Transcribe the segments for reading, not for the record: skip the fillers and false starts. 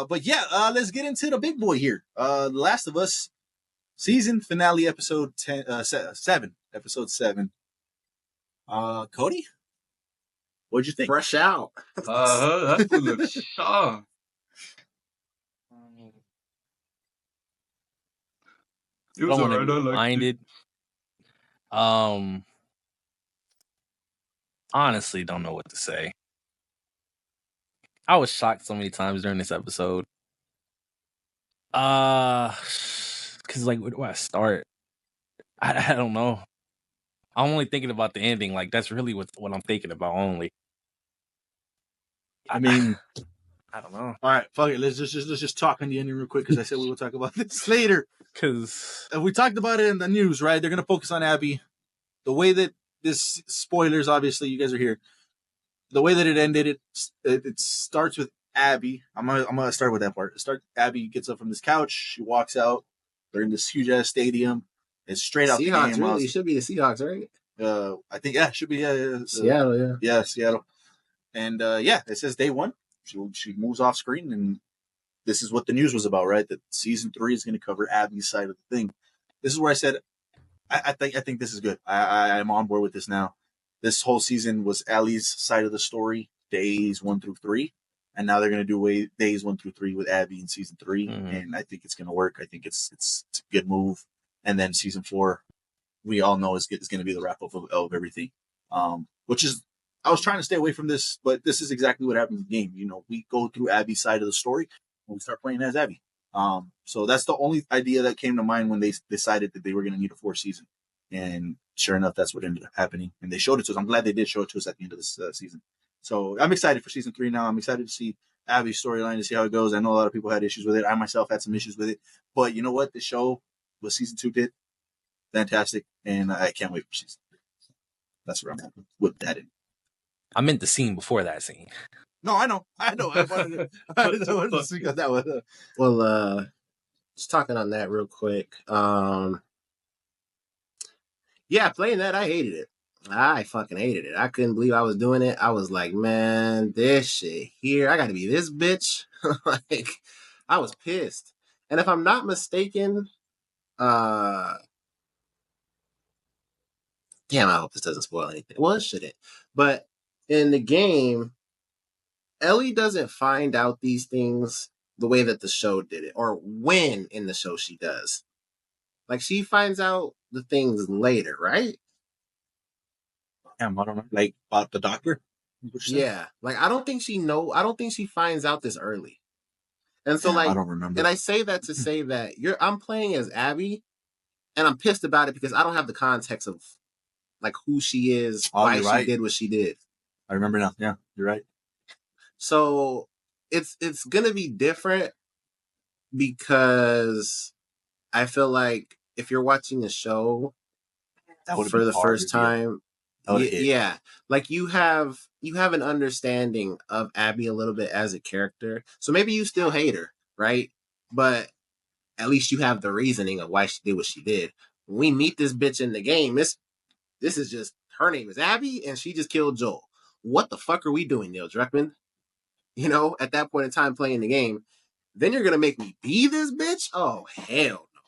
But yeah, let's get into the big boy here. The Last of Us season finale, episode 7. Episode 7. Cody, what'd you think? Fresh out. That's a shock. It I was don't want alright. to I be liked blinded. Honestly, don't know what to say. I was shocked so many times during this episode. Because like, where do I start? I don't know. I'm only thinking about the ending. Like, that's really what I'm thinking about only. I mean, I don't know. all right, fuck it. Let's just talk on the ending real quick because I said we will talk about this later. Because We talked about it in the news, right? They're gonna focus on Abby. The way that this spoilers, obviously, you guys are here. The way that it ended, it starts with Abby. I'm gonna start with that part. Abby gets up from this couch. She walks out. They're in this huge ass stadium. It's straight out Seahawks, the game. really? It should be the Seahawks, right? I think it should be Seattle, yeah. Yeah, Seattle. And it says day one. She moves off screen, and this is what the news was about, right? That season 3 is going to cover Abby's side of the thing. This is where I said, I think this is good. I'm on board with this now. This whole season was Ellie's side of the story, days 1 through 3, and now they're going to do days 1 through 3 with Abby in season 3, and I think it's going to work. I think it's a good move. And then season 4, we all know is going to be the wrap up of everything, which is. I was trying to stay away from this, but this is exactly what happens in the game. You know, we go through Abby's side of the story when we start playing as Abby. So that's the only idea that came to mind when they decided that they were going to need a 4th season. And sure enough, that's what ended up happening. And they showed it to us. I'm glad they did show it to us at the end of this season. So I'm excited for season 3 now. I'm excited to see Abby's storyline, to see how it goes. I know a lot of people had issues with it. I myself had some issues with it. But you know what? The show, what season 2 did, fantastic. And I can't wait for season 3. That's where I'm at with that. I meant the scene before that scene. No, I know. I wanted to speak on that one. Well, just talking on that real quick. Yeah, playing that, I hated it. I fucking hated it. I couldn't believe I was doing it. I was like, man, this shit here, I got to be this bitch. Like, I was pissed. And if I'm not mistaken, damn, I hope this doesn't spoil anything. Well, it shouldn't. But in the game, Ellie doesn't find out these things the way that the show did it, or when in the show she does. Like, she finds out the things later, right? Damn, I don't know. Like, about the doctor? Yeah. Like, I don't think she finds out this early. And so, like, I don't remember. And I say that to say that I'm playing as Abby, and I'm pissed about it because I don't have the context of, like, who she is, why she did what she did. I remember now. Yeah, you're right. So it's gonna be different because I feel like if you're watching a show for the first time, yeah, like you have an understanding of Abby a little bit as a character. So maybe you still hate her, right? But at least you have the reasoning of why she did what she did. When we meet this bitch in the game, this is just, her name is Abby, and she just killed Joel. What the fuck are we doing, Neil Druckmann? You know, at that point in time playing the game, then you're going to make me be this bitch? Oh, hell no.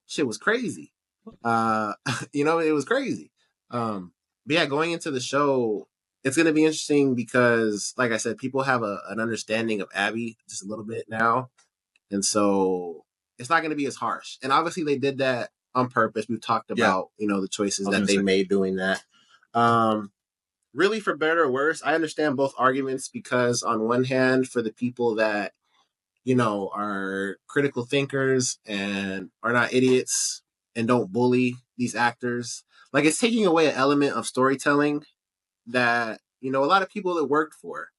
Shit was crazy. You know, it was crazy. But yeah, going into the show, it's going to be interesting because, like I said, people have an understanding of Abby just a little bit now. And so it's not going to be as harsh. And obviously they did that on purpose. We've talked about, you know, the choices that they made doing that. Really, for better or worse, I understand both arguments because on one hand, for the people that, you know, are critical thinkers and are not idiots and don't bully these actors, like, it's taking away an element of storytelling that, you know, a lot of people that worked for.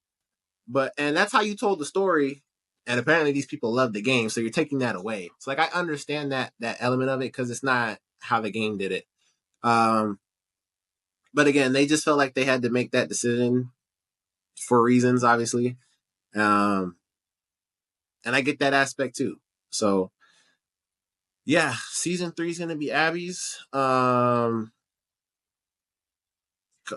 And that's how you told the story. And apparently these people love the game. So you're taking that away. So, like, I understand that element of it because it's not how the game did it. But again, they just felt like they had to make that decision for reasons, obviously. And I get that aspect too. So, yeah, season 3 is going to be Abby's. Like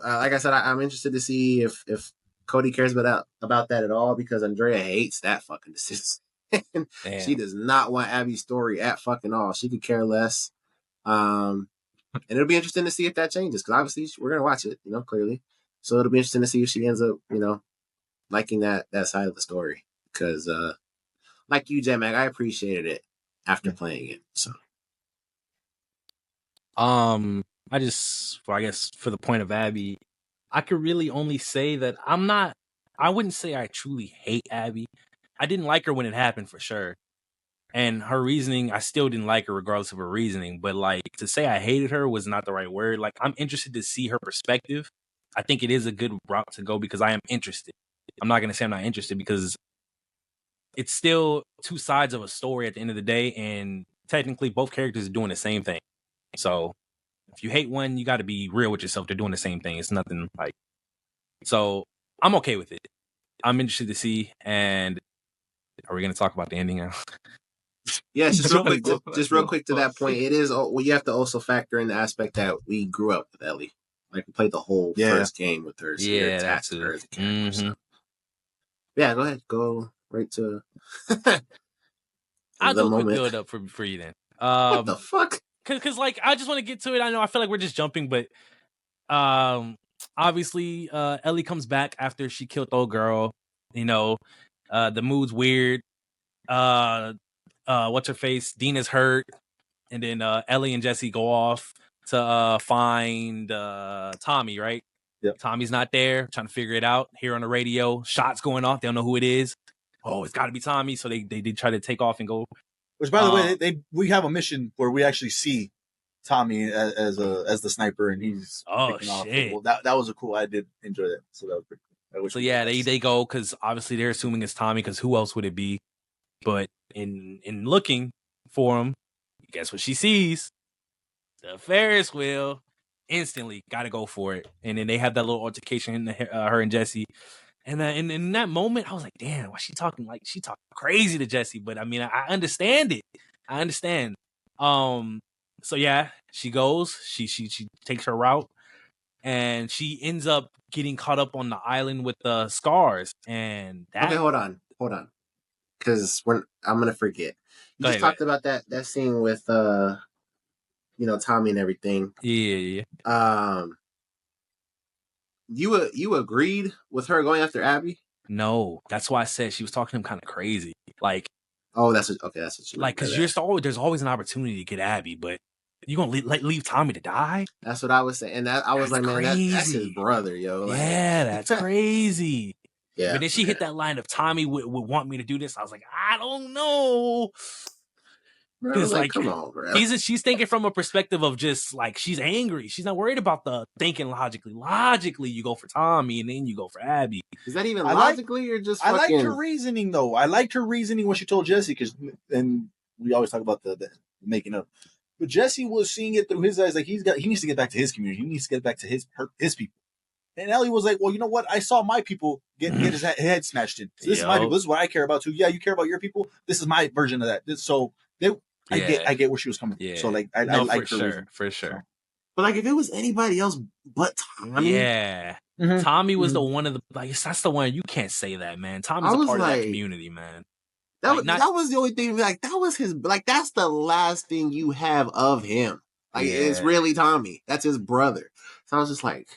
I said, I'm interested to see if Cody cares about that at all because Andrea hates that fucking decision. She does not want Abby's story at fucking all. She could care less. And it'll be interesting to see if that changes, because obviously we're gonna watch it, clearly. So it'll be interesting to see if she ends up, liking that side of the story. Because, like you, J-Mac, I appreciated it after playing it. So, I guess for the point of Abby, I could really only say that I wouldn't say I truly hate Abby. I didn't like her when it happened, for sure. And her reasoning, I still didn't like her regardless of her reasoning. But, like, to say I hated her was not the right word. Like, I'm interested to see her perspective. I think it is a good route to go because I am interested. I'm not going to say I'm not interested because it's still two sides of a story at the end of the day. And technically, both characters are doing the same thing. So if you hate one, you got to be real with yourself. They're doing the same thing. It's nothing like... So I'm okay with it. I'm interested to see. And are we going to talk about the ending now? Yeah, just real quick to that point. It is, you have to also factor in the aspect that we grew up with Ellie. Like, we played the whole first game with her. So you're attached to her as a character. So. Yeah, go ahead. Go right to I'll do a quick build up for you then. What the fuck? Because like, I just want to get to it. I feel like we're just jumping, but obviously Ellie comes back after she killed the old girl. The mood's weird. What's her face? Dina's hurt, and then Ellie and Jesse go off to find Tommy. Right? Yep. Tommy's not there. Trying to figure it out. Here on the radio, shots going off. They don't know who it is. Oh, it's got to be Tommy. So they try to take off and go. Which, by the way, we have a mission where we actually see Tommy as the sniper, and he's shit. Well, that was a cool. I did enjoy that. So that was pretty cool. So yeah, they go because obviously they're assuming it's Tommy because who else would it be? But in looking for him, guess what she sees? The Ferris wheel. Instantly, got to go for it. And then they have that little altercation, her and Jesse. And in that moment, I was like, damn, why she talking like she talking crazy to Jesse? But I mean, I understand it. I understand. So yeah, she goes, she takes her route, and she ends up getting caught up on the island with the scars. And okay, hold on, because I'm gonna forget. You talked about that scene with Tommy and everything. Yeah. You agreed with her going after Abby? No, that's why I said she was talking to him kind of crazy. Like, oh, that's what you like, because there's always an opportunity to get Abby, but you gonna leave Tommy to die? That's what I was saying, and I was like, man, that's his brother, yo. Like, yeah, that's crazy. Yeah, but then she hit that line of Tommy would want me to do this. I was like, I don't know. Because like, come on, bro. She's thinking from a perspective of just like she's angry. She's not worried about the thinking logically. Logically, you go for Tommy and then you go for Abby. Is that even logically or just? I liked her reasoning though. I liked her reasoning when she told Jesse and we always talk about the making up. But Jesse was seeing it through his eyes. Like he needs to get back to his community. He needs to get back to his people. And Ellie was like, well, you know what? I saw my people get his head smashed in. So this is my people. This is what I care about too. Yeah, you care about your people. This is my version of that. So I get where she was coming from. So like I like her for sure. But like if it was anybody else but Tommy, Tommy was the one of the that's the one you can't say that, man. Tommy's a part of that community, man. That was the only thing. Like that was his. Like that's the last thing you have of him. Like it's really Tommy. That's his brother. So I was just like,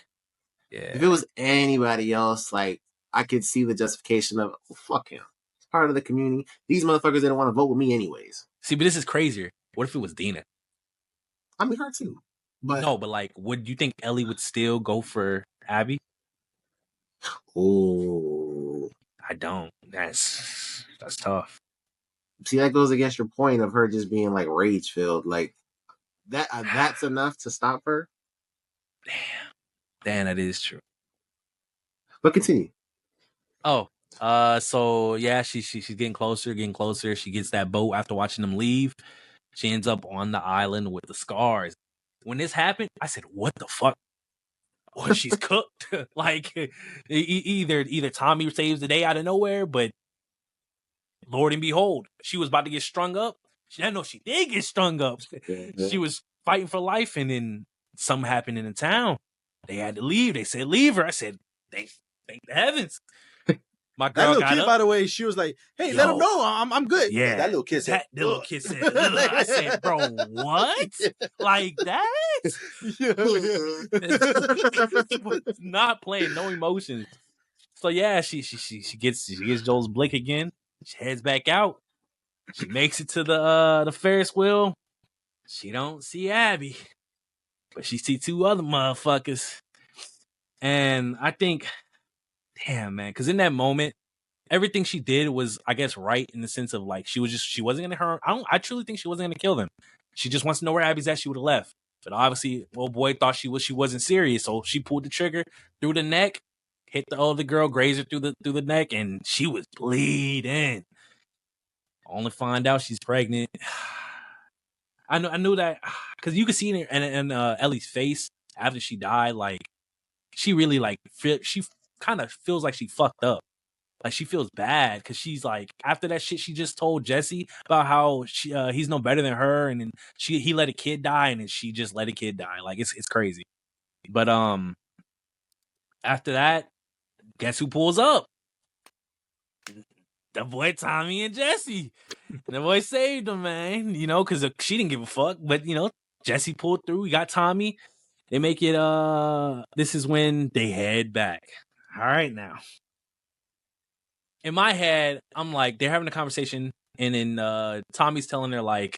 if it was anybody else, like I could see the justification of fuck him. He's part of the community. These motherfuckers didn't want to vote with me anyways. See, but this is crazier. What if it was Dina? I mean, her too. But no, but like, would you think Ellie would still go for Abby? Oh, I don't. That's tough. See, that goes against your point of her just being like rage filled. Like that. That's enough to stop her. Damn, that is true. But continue. Oh. So yeah, she's getting closer. She gets that boat after watching them leave. She ends up on the island with the scars. When this happened, I said, "What the fuck?" Or she's cooked. Like either Tommy saves the day out of nowhere, but Lord and behold, she was about to get strung up. I know she did get strung up. She was fighting for life, and then something happened in the town. They had to leave. They said, "Leave her." I said, "Thank the heavens." My That girl little got kid, up. by the way, she was like, "Hey, let him know I'm good." Yeah, that little kid said. That little kid said, "Ugh." I said, "Bro, what? Like that?" Not playing, no emotions. So yeah, she gets Joel's blick again. She heads back out. She makes it to the Ferris wheel. She don't see Abby, but she see two other motherfuckers. And I think, damn man, because in that moment, everything she did was, I guess, right in the sense of like she wasn't gonna hurt. I truly think she wasn't gonna kill them. She just wants to know where Abby's at. She would have left, but obviously, old boy thought she wasn't serious, so she pulled the trigger through the neck, hit the older girl, grazed her through the neck, and she was bleeding. Only find out she's pregnant. I knew that because you could see in Ellie's face after she died, like she really like she kind of feels like she fucked up. Like she feels bad because she's like, after that shit she just told Jesse about how he's no better than her, and then he let a kid die, and then she just let a kid die. Like it's crazy. But after that, guess who pulls up? The boy Tommy and Jesse. The boy saved them, man. You know, because she didn't give a fuck. But you know, Jesse pulled through. We got Tommy. They make it. This is when they head back. All right, now. In my head, I'm like, they're having a conversation, and then Tommy's telling her like,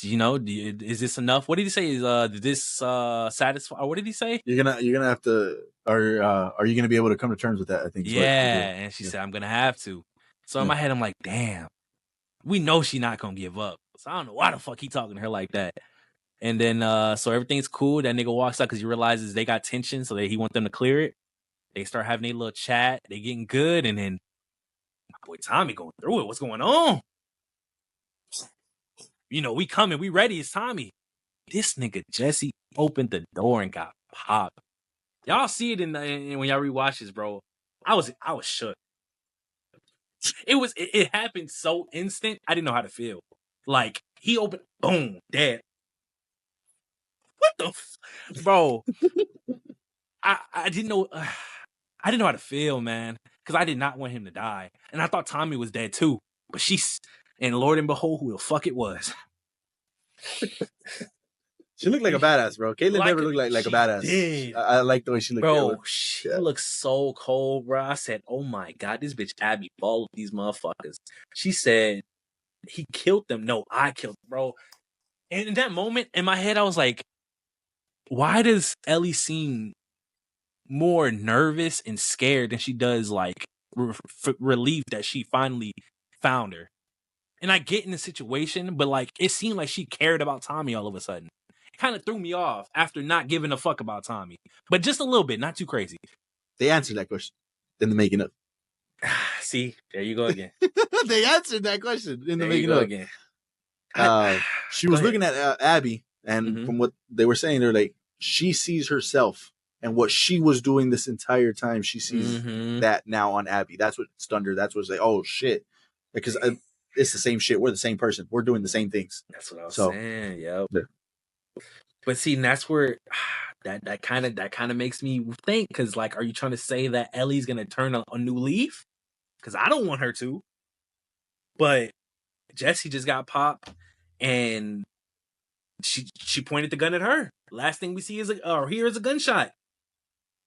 you know, is this enough? What did he say? Did this satisfy? What did he say? You're gonna have to, or are you gonna be able to come to terms with that? I think. Yeah, and she said, I'm gonna have to. So in my head, I'm like, damn, we know she's not gonna give up. So I don't know why the fuck he talking to her like that. And then so everything's cool. That nigga walks out because he realizes they got tension, so that he want them to clear it. They start having a little chat. They getting good, and then my boy Tommy going through it. What's going on? You know, we coming. We ready. It's Tommy. This nigga Jesse opened the door and got popped. Y'all see it in when y'all rewatch this, bro. I was shook. It happened so instant. I didn't know how to feel. Like he opened, boom, dead. What the, bro? I didn't know. I didn't know how to feel, man, because I did not want him to die, and I thought Tommy was dead too. But and Lord and behold, who the fuck it was. She looked like a badass, bro. Caitlyn never looked like a badass. Did. I like the way she looked. Bro, she looks so cold, bro. I said, oh my God, this bitch Abby balled these motherfuckers. She said, he killed them. No, I killed them, bro. And in that moment, in my head, I was like, why does Ellie seem more nervous and scared than she does, like, relieved that she finally found her? And I get in the situation, but, like, it seemed like she cared about Tommy all of a sudden. It kind of threw me off after not giving a fuck about Tommy. But just a little bit, not too crazy. They answered that question in the making of. See, there you go again. They answered that question in the making of. Again. She was looking at Abby, and from what they were saying, they're like, she sees herself and what she was doing this entire time. She sees that now on Abby. That's what stunned her. That's what's like, oh shit, because it's the same shit. We're the same person. We're doing the same things. That's what I was saying. Yep. Yeah. But see, and that's where that kind of makes me think, because like, are you trying to say that Ellie's gonna turn a new leaf? Because I don't want her to. But Jesse just got popped, and she pointed the gun at her. Last thing we see is hear is a gunshot.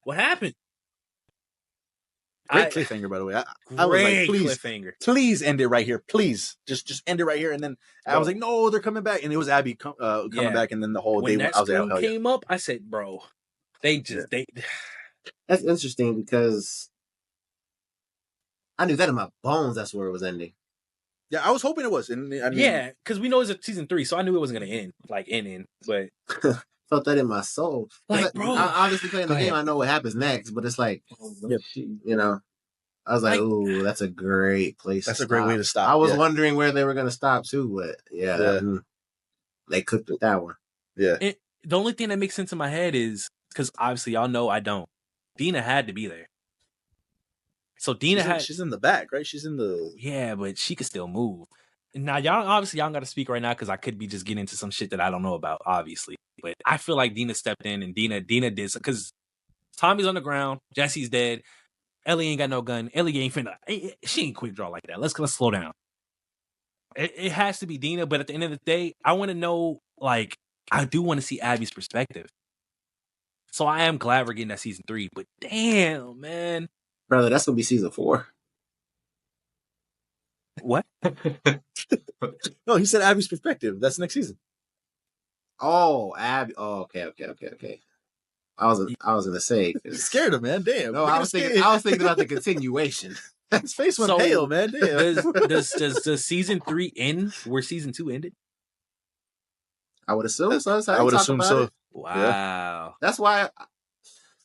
What happened? Great cliffhanger, by the way. I was like, please end it right here. Please, just end it right here. And then I was like, no, they're coming back, and it was Abby coming back, and then the whole when day that screen came up, I said, bro, they. That's interesting because I knew that in my bones. That's where it was ending. Yeah, I was hoping it was. And I mean, yeah, because we know it's a season 3, so I knew it wasn't gonna end but. Felt that in my soul. Like, bro, I obviously playing the game, I know what happens next, but it's like, you know, I was like, ooh, that's a great place. That's a great way to stop. I was wondering where they were going to stop too, but they cooked with that one. Yeah. And the only thing that makes sense in my head is because obviously y'all know I don't. Dina had to be there. So she's in the back, right? She's in the but she could still move. Now y'all don't got to speak right now because I could be just getting into some shit that I don't know about, obviously. But I feel like Dina stepped in, and Dina did, because Tommy's on the ground, Jesse's dead. Ellie ain't got no gun. Ellie ain't finna. She ain't quick draw like that. Let's slow down. It has to be Dina, but at the end of the day, I want to know. Like, I do want to see Abby's perspective. So I am glad we're getting that season 3. But damn, man, brother, that's gonna be season 4. What? No, he said Abby's perspective. That's next season. Oh, Abby. Oh, okay. I was gonna say. Scared him, man. Damn. No, I was thinking about the continuation. His face went pale, man. Damn. Does season 3 end where season 2 ended? I would assume so. I would assume so. It. Wow. That's why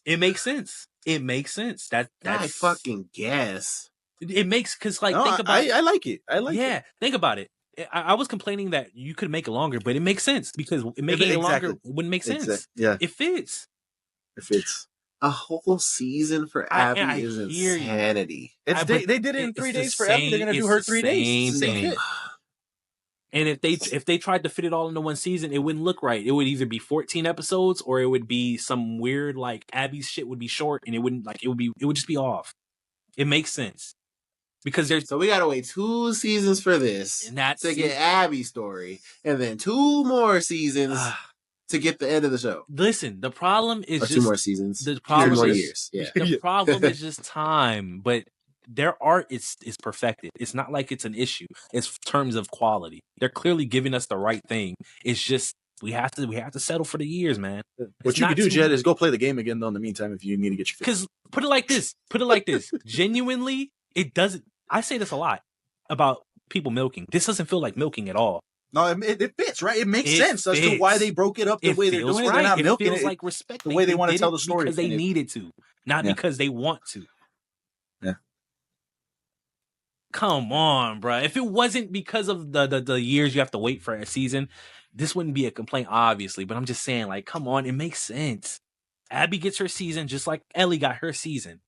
it makes sense. It makes sense. That's I fucking guess. It makes because think about it. I like it. I like it. Yeah, think about it. I was complaining that you could make it longer, but it makes sense because making it longer wouldn't make sense. Yeah, it fits. It fits. A whole season for Abby is insanity. They did it in 3 days for Abby. They're gonna do her 3 days. Same thing. And if they tried to fit it all into one season, it wouldn't look right. It would either be 14 episodes or it would be some weird like Abby's shit would be short and it wouldn't like it would just be off. It makes sense. Because so we gotta wait 2 seasons for this to get Abby's story, and then 2 more seasons to get the end of the show. Listen, the problem is just 2 more seasons. The problem 2 more is, years. Yeah. The problem is just time. But their art is perfected. It's not like it's an issue. It's terms of quality. They're clearly giving us the right thing. It's just we have to settle for the years, man. What you can do, Jed, is go play the game again though in the meantime if you need to get your fix. Because put it like this. Genuinely, it doesn't. I say this a lot about people milking. This doesn't feel like milking at all. No, it fits, right? It makes sense as to why they broke it up the way they're doing it. They're not milking it. It feels like respect. The way they want to tell the story. Because they needed to, not because they want to. Yeah. Come on, bro. If it wasn't because of the years you have to wait for a season, this wouldn't be a complaint, obviously. But I'm just saying, like, come on, it makes sense. Abby gets her season just like Ellie got her season.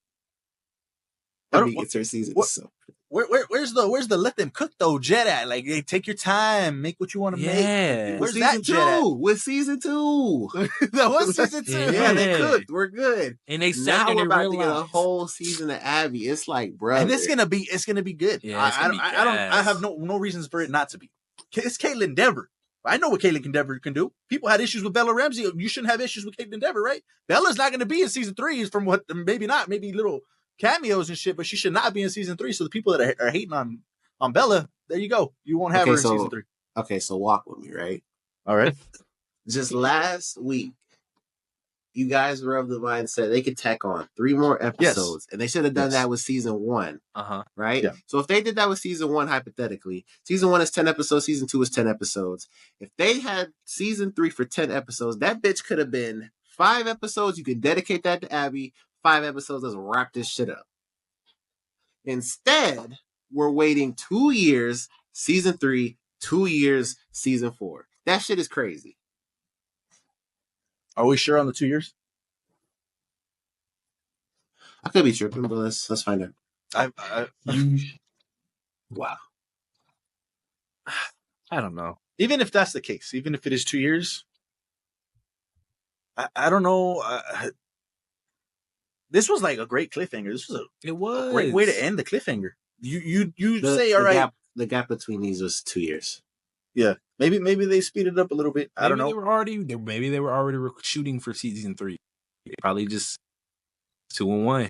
Abby gets her season. So. Where's the let them cook though, Jed at? Like, hey, take your time, make what you want to make. Where's that Jed at? With season 2. That was season 2. Yeah, they cooked. We're good. And they now we're about to get a whole season of Abby. It's like, bro, and it's gonna be good. Yeah, I have no reasons for it not to be. It's Caitlin Dever. I know what Caitlin Dever can do. People had issues with Bella Ramsey. You shouldn't have issues with Caitlin Dever, right? Bella's not going to be in season 3. From what maybe little cameos and shit, but she should not be in season 3. So the people that are hating on Bella, there you go. You won't have her in season 3. Okay, so walk with me, right? All right. Just last week, you guys were of the mindset they could tack on 3 more episodes, and they should have done that with season 1. Right? Yeah. So if they did that with season 1, hypothetically, season 1 is 10 episodes, season 2 is 10 episodes. If they had season 3 for 10 episodes, that bitch could have been 5 episodes. You could dedicate that to Abby. 5 episodes. Let's wrap this shit up. Instead, we're waiting 2 years, season 3, 2 years, season 4. That shit is crazy. Are we sure on the 2 years? I could be tripping, but let's find out. Wow. I don't know. Even if that's the case, even if it is 2 years, I don't know. This was like a great cliffhanger. This was a great way to end the cliffhanger. You say, all right. The gap between these was 2 years. Yeah. Maybe they speeded it up a little bit. I don't know. Maybe they were already shooting for season 3. Probably just 2 and 1.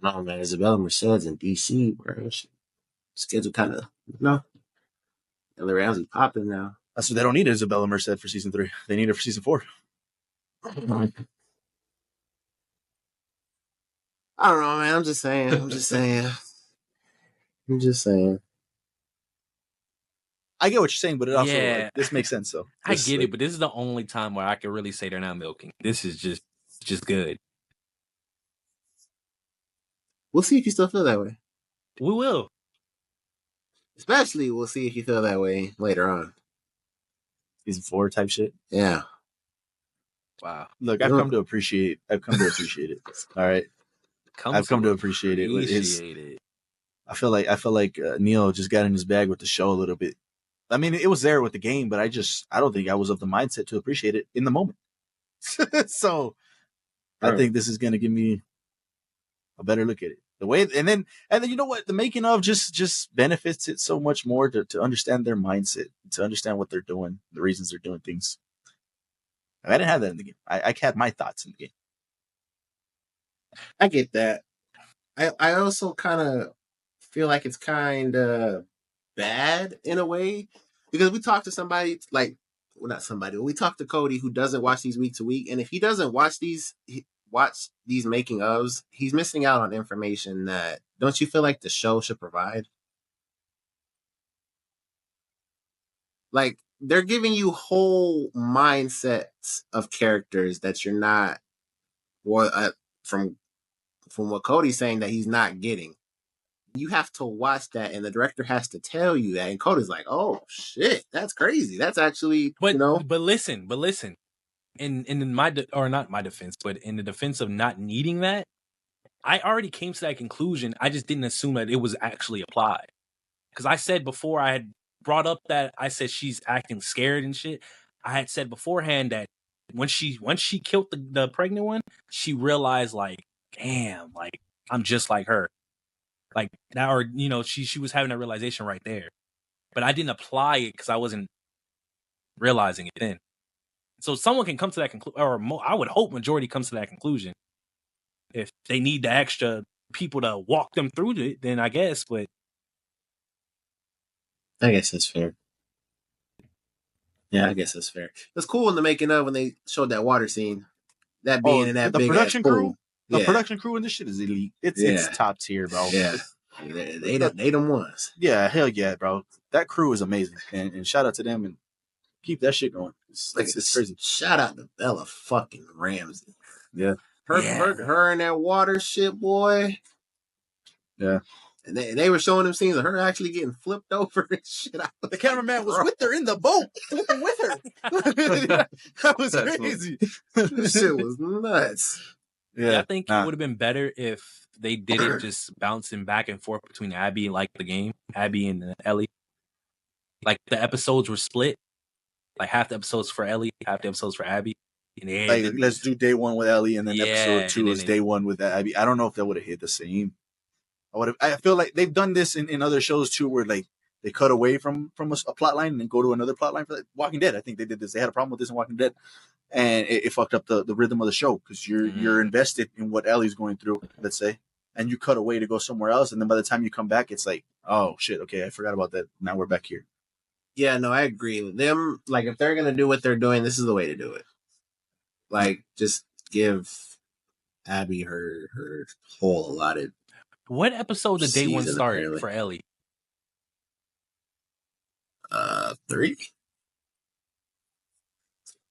No, man. Isabella Merced's in DC, bro. Schedule kind of, Ellie Ramsey popping now. That's what they don't need Isabella Merced for season 3. They need her for season 4. I don't know, man. I'm just saying. I get what you're saying, but it also this makes sense though. I get it, but this is the only time where I can really say they're not milking. This is just good. We'll see if you still feel that way. We will. Especially, we'll see if you feel that way later on. Season 4 type shit. Yeah. Wow. Look, I've come to appreciate it. All right. I've come to appreciate it. I feel like Neil just got in his bag with the show a little bit. I mean, it was there with the game, but I don't think I was of the mindset to appreciate it in the moment. So I think this is going to give me a better look at it. The way, and then you know what? The making of just benefits it so much more to understand their mindset, to understand what they're doing, the reasons they're doing things. I didn't have that in the game. I had my thoughts in the game. I get that. I also kind of feel like it's kind of bad in a way because we talked to somebody like, well, not somebody, but we talked to Cody who doesn't watch these week to week, and if he doesn't watch these making ofs, he's missing out on information that don't you feel like the show should provide? Like they're giving you whole mindsets of characters that you're not, from what Cody's saying that he's not getting. You have to watch that, and the director has to tell you that. And Cody's like, "Oh shit, that's crazy. That's actually, But listen. In my or not my defense, but in the defense of not needing that, I already came to that conclusion. I just didn't assume that it was actually applied. Because I said before, I had brought up that I said she's acting scared and shit. I had said beforehand that when she killed the pregnant one, she realized like, damn, like I'm just like her. Like that, or she was having that realization right there, but I didn't apply it because I wasn't realizing it then. So someone can come to that conclusion, or I would hope majority comes to that conclusion. If they need the extra people to walk them through it, then I guess. But I guess that's fair. Yeah, I guess that's fair. It's cool in the making of when they showed that water scene, that being in that the big production crew. The yeah. production crew in this shit is elite. It's top tier, bro. Yeah. They them ones. Yeah, hell yeah, bro. That crew is amazing, and shout out to them and keep that shit going. It's crazy. Shout out to Bella fucking Ramsey. Yeah, her and that water shit, boy. Yeah, and they were showing them scenes of her actually getting flipped over and shit. The cameraman was with her in the boat, flipping with her. That was crazy. This shit was nuts. Yeah, I think it would have been better if they did it just bouncing back and forth between Abby and like the game, Abby and Ellie. Like the episodes were split, like half the episodes for Ellie, half the episodes for Abby. And like let's do day one with Ellie, and then episode 2 is day one with Abby. I don't know if that would have hit the same. I feel like they've done this in other shows too, where like they cut away from a plot line and then go to another plot line. For like Walking Dead, I think they did this. They had a problem with this in Walking Dead. And it fucked up the rhythm of the show because you're invested in what Ellie's going through, let's say, and you cut away to go somewhere else, and then by the time you come back, it's like, oh shit, okay, I forgot about that. Now we're back here. Yeah, no, I agree with them. Like, if they're gonna do what they're doing, this is the way to do it. Like, just give Abby her whole allotted. What episode did day one start for Ellie? 3.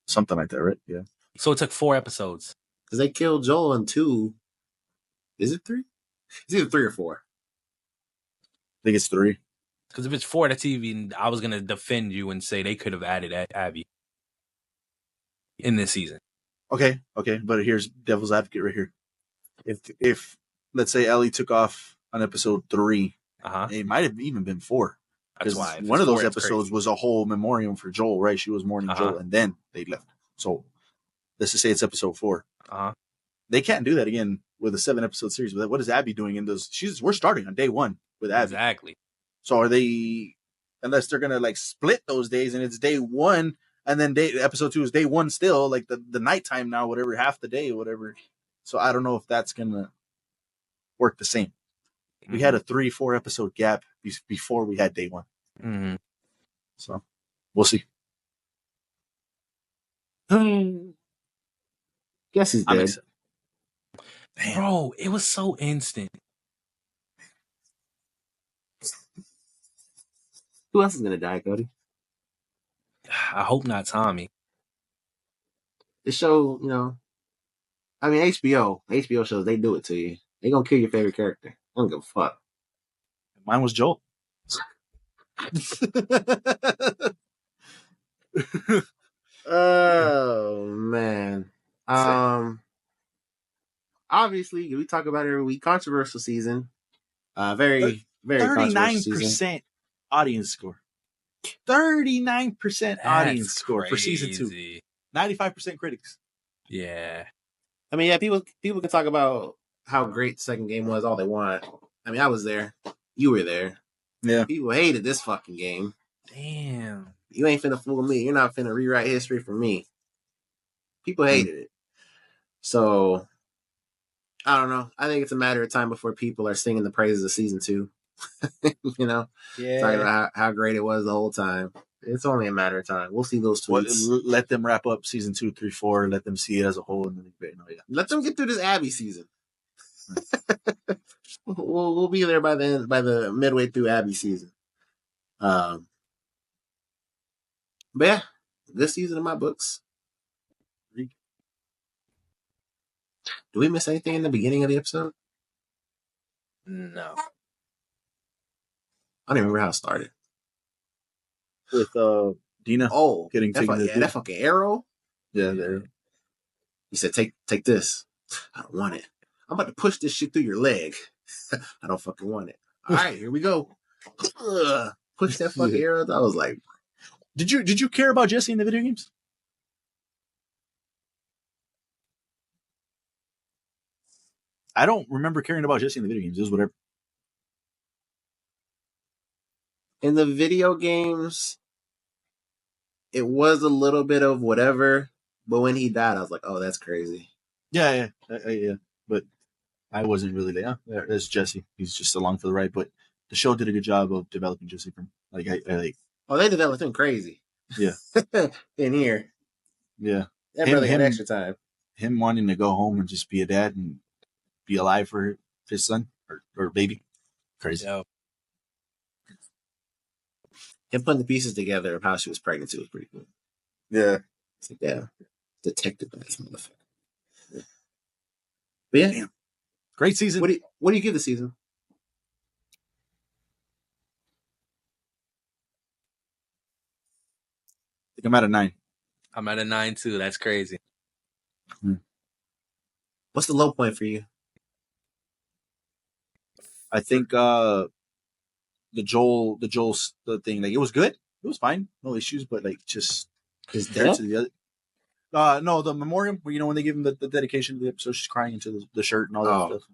Something like that, right? Yeah. So it took 4 episodes. Because they killed Joel in 2. Is it 3? It's either 3 or 4. I think it's 3. Because if it's 4, that's even. I was going to defend you and say they could have added Abby in this season. Okay. But here's devil's advocate right here. If let's say Ellie took off on episode 3, it might have even been 4. That's why one of those episodes was a whole memoriam for Joel, right? She was mourning Joel, and then they left. So let's just say it's episode 4. They can't do that again with a 7-episode series. What is Abby doing in those? We're starting on day 1 with Abby. Exactly. So are they? Unless they're gonna like split those days, and it's day 1, and then episode 2 is day 1 still, like the nighttime now, whatever, half the day, whatever. So I don't know if that's gonna work the same. We had a 3-4 episode gap before we had day 1. Mm-hmm. So we'll see. Guess he's dead. Bro, it was so instant. Who else is gonna die, Cody? I hope not Tommy. The show, I mean HBO shows, they do it to you. They gonna kill your favorite character. I don't give a fuck. Mine was Joel. Oh man. Obviously we talk about it every week. Controversial season. Very 39% audience score. 39% audience score for season 2. 95% critics. Yeah. I mean, yeah, people can talk about how great the second game was all they want. I mean, I was there. You were there. Yeah. People hated this fucking game. Damn. You ain't finna fool me. You're not finna rewrite history for me. People hated it. So, I don't know. I think it's a matter of time before people are singing the praises of season 2. You know? Yeah. Talking about how great it was the whole time. It's only a matter of time. We'll see those tweets. Let them wrap up season 2, 3, 4. Let them see it as a whole, and then Let them get through this Abby season. We'll be there by the midway through Abby season. But yeah, good season in my books. Do we miss anything in the beginning of the episode? No. I don't even remember how it started. With Dina. Oh, getting taken to that fucking arrow. Yeah, there. He said, "Take this." I don't want it. I'm about to push this shit through your leg. I don't fucking want it. All right, here we go. Push that fucking arrow. I was like, did you care about Jesse in the video games? I don't remember caring about Jesse in the video games. It was whatever. In the video games, it was a little bit of whatever, but when he died, I was like, oh, that's crazy. Yeah. But I wasn't really like, that's Jesse. He's just along for the ride. But the show did a good job of developing Jesse from I like. Oh, they developed him crazy. Yeah. In here. Yeah. That brother had extra time. Him wanting to go home and just be a dad and be alive for his son or baby. Crazy. Yeah. Him putting the pieces together of how she was pregnant too was pretty cool. Yeah. It's like, yeah, detective by this motherfucker. Yeah. But yeah. Damn. Great season. What do you give the season? I think I'm at a 9. I'm at a 9 too. That's crazy. What's the low point for you? I think the Joel thing, like, it was good. It was fine, no issues, but like just his death. To the other, no, the memoriam. When they give him the dedication of the episode, she's crying into the shirt and all that stuff.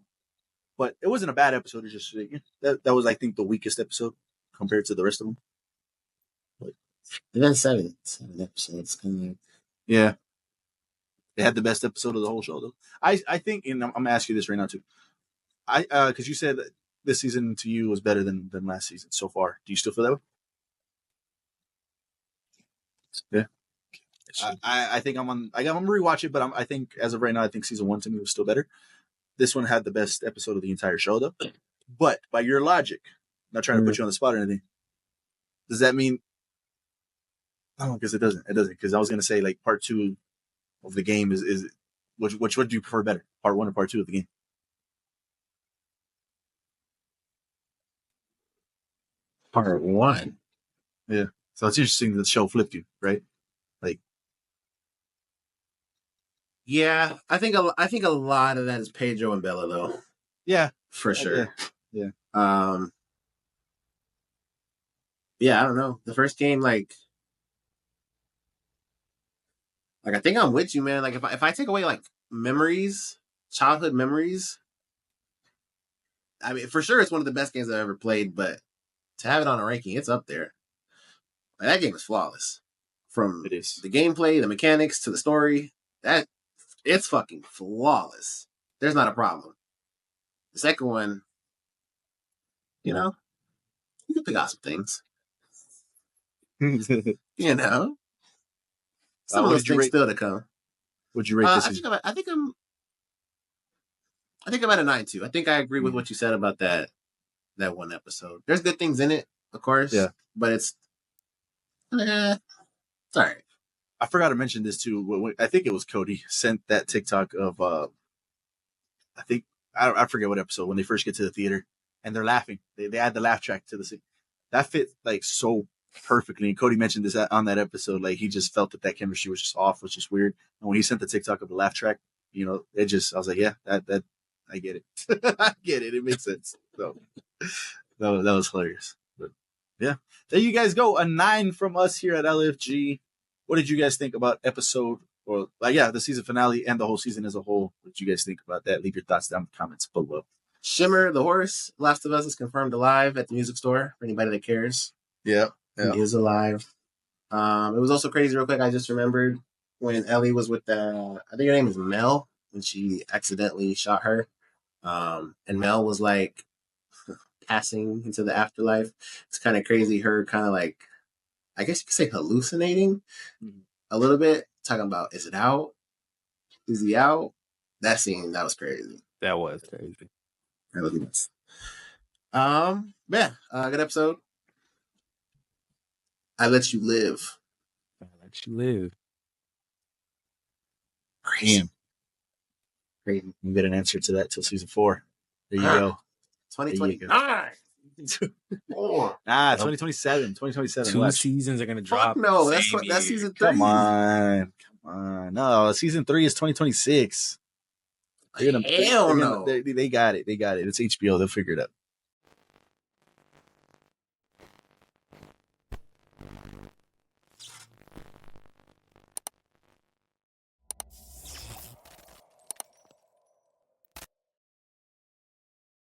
But it wasn't a bad episode. It's just that was, I think, the weakest episode compared to the rest of them. But then seven episodes. Kind of like... Yeah, they had the best episode of the whole show, though. I think, and I'm gonna ask you this right now too. Because you said that this season to you was better than last season so far. Do you still feel that way? Yeah. I think I'm gonna rewatch it, but I think as of right now, I think season 1 to me was still better. This one had the best episode of the entire show, though. But by your logic, not trying to put you on the spot or anything, does that mean? No, because it doesn't. It doesn't. Because I was gonna say, like, part 2 of the game is which do you prefer better, part 1 or part 2 of the game? Part 1. Yeah. So it's interesting that the show flipped you, right? Like, yeah, I think a lot of that is Pedro and Bella, though. Yeah, for sure. Yeah. Yeah, I don't know. The first game, like I think I'm with you, man. Like if I take away like memories, childhood memories, I mean, for sure it's one of the best games I've ever played. But to have it on a ranking, it's up there. Like, that game is flawless. From the gameplay, the mechanics, to the story, it's fucking flawless. There's not a problem. The second one, you know, you can pick out some things. You know, some of those things still to come. Would you rate this? I think I'm at a 9 too. I think I agree with what you said about that one episode. There's good things in it, of course. Yeah, but it's all right. I forgot to mention this too. I think it was Cody sent that TikTok of I forget what episode, when they first get to the theater and they're laughing. They add the laugh track to the scene. That fit like so perfectly. And Cody mentioned this on that episode. Like, he just felt that chemistry was just off, was just weird. And when he sent the TikTok of the laugh track, you know, I was like, yeah, that I get it. I get it. It makes sense. So that was hilarious. But yeah, there you guys go. A 9 from us here at LFG. What did you guys think about episode or the season finale and the whole season as a whole. What do you guys think about that? Leave your thoughts down in the comments below. Shimmer the horse, Last of Us is confirmed alive at the music store for anybody that cares. Yeah. He is alive. It was also crazy, real quick. I just remembered when Ellie was with I think her name is Mel, when she accidentally shot her. And Mel was like passing into the afterlife. It's kind of crazy. Her kind of like, I guess you could say hallucinating a little bit. Talking about, is it out? Is he out? That scene, that was crazy. That was crazy. That was nuts. Good episode. I Let You Live. I Let You Live. Damn. Great. You get an answer to that till season 4. There you go. 2029. 2027. 2027. 2 Watch. seasons are gonna drop. Fuck no, that's season 3. Come on. No, season 3 is 2026. Hell no. They got it. It's HBO. They'll figure it out.